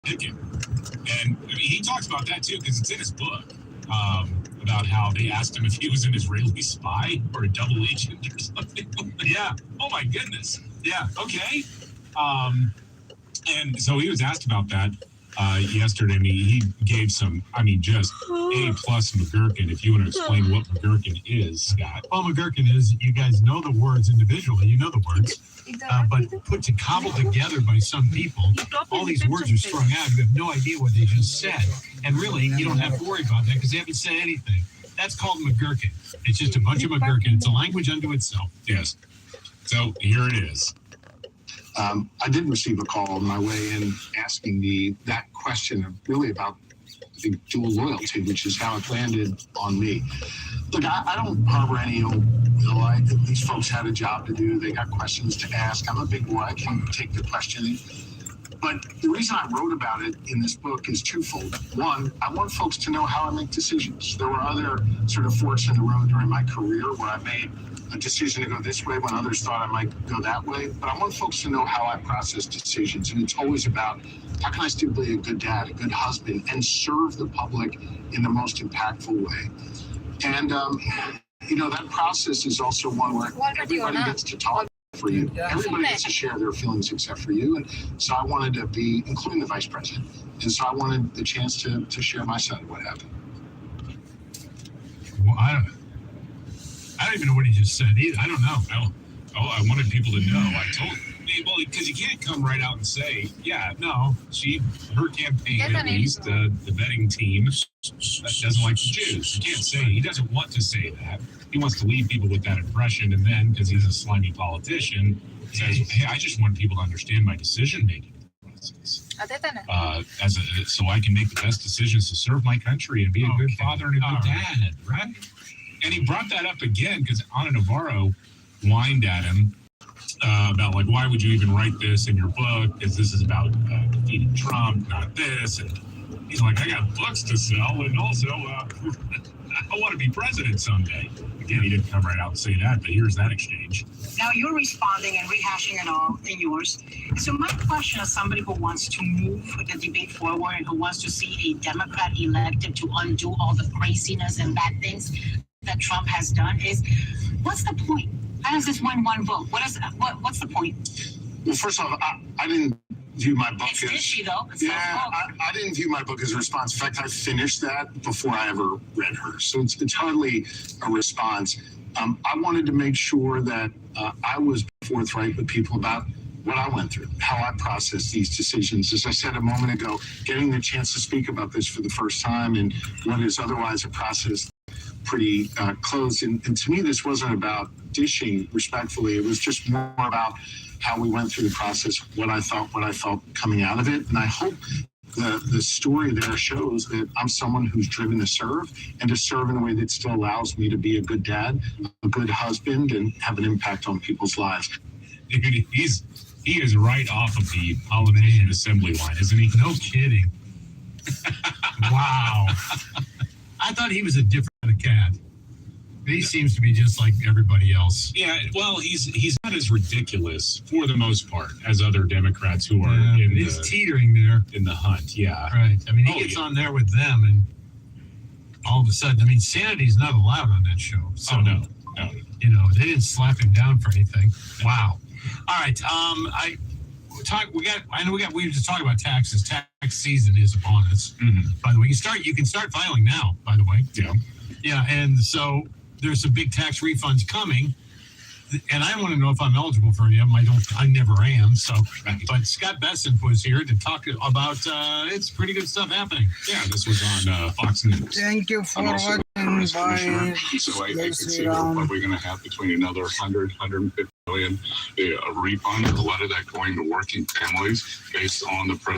Lincoln. And I mean, he talks about that too, because it's in his book, about how they asked him if he was an Israeli spy or a double agent or something. Yeah. Oh my goodness. Yeah. Okay. And so he was asked about that yesterday, and he gave some, I mean, just A+ McGurkin, if you want to explain what McGurkin is, Scott. Well, McGurkin is, you guys know the words individually, you know the words, but cobbled together by some people, all these words are strung out, you have no idea what they just said. And really, you don't have to worry about that because they haven't said anything. That's called McGurkin. It's just a bunch of McGurkin. It's a language unto itself. Yes. So here it is. I did receive a call on my way in asking me that question really about, I think, dual loyalty, which is how it landed on me. Look, I don't harbor any ill will. These folks had a job to do. They got questions to ask. I'm a big boy. I can take the questioning. But the reason I wrote about it in this book is twofold. One, I want folks to know how I make decisions. There were other sort of forks in the road during my career where I made a decision to go this way when others thought I might go that way. But I want folks to know how I process decisions. And it's always about how can I still be a good dad, a good husband, and serve the public in the most impactful way. And, that process is also one where everybody gets to talk for you. Everybody gets to share their feelings except for you. And so I wanted to be, including the vice president. And so I wanted the chance to share my side of what happened. Well, I don't even know what he just said either. I don't know. I wanted people to know. I told people, because you can't come right out and say, yeah, no, her campaign, at least, the vetting team, doesn't like the Jews. You can't say, he doesn't want to say that. He wants to leave people with that impression, and then, because he's a slimy politician, says, hey, I just want people to understand my decision-making process. So I can make the best decisions to serve my country and be a good father and a good dad, right? And he brought that up again because Ana Navarro whined at him about, like, why would you even write this in your book? Because this is about defeating Trump, not this. And he's like, I got books to sell, and also I want to be president someday. Again, he didn't come right out and say that, but here's that exchange. Now you're responding and rehashing it all in yours. So my question as somebody who wants to move the debate forward and who wants to see a Democrat elected to undo all the craziness and bad things that Trump has done is, what's the point? How does this win one vote? What's the point? Well, first off, I didn't view my book it's as... fishy, though. I didn't view my book as a response. In fact, I finished that before I ever read hers. So it's hardly a response. I wanted to make sure that I was forthright with people about what I went through, how I processed these decisions. As I said a moment ago, getting the chance to speak about this for the first time in what is otherwise a process pretty closed. And to me, this wasn't about dishing respectfully. It was just more about how we went through the process, what I felt coming out of it. And I hope the story there shows that I'm someone who's driven to serve and to serve in a way that still allows me to be a good dad, a good husband, and have an impact on people's lives. Dude, he is right off of the Polynesian assembly line, isn't he? No kidding. Wow. I thought he was a different kind of cat. He seems to be just like everybody else. Yeah, well, he's not as ridiculous for the most part as other Democrats who are he's teetering there in the hunt. Yeah, right. I mean, he gets on there with them, and all of a sudden, I mean, sanity's not allowed on that show. So, no. They didn't slap him down for anything. Wow. All right. We were just talking about taxes. Tax season is upon us. Mm-hmm. By the way, you can start filing now. By the way. Yeah. Yeah, and so there's some big tax refunds coming, and I want to know if I'm eligible for any of them. I never am. So, but Scott Bessent was here to talk about. It's pretty good stuff happening. Yeah, this was on Fox News. Thank you for watching. Bye. So I can see we're probably going to have between another 100, 150 million refund. A lot of that going to working families based on the president.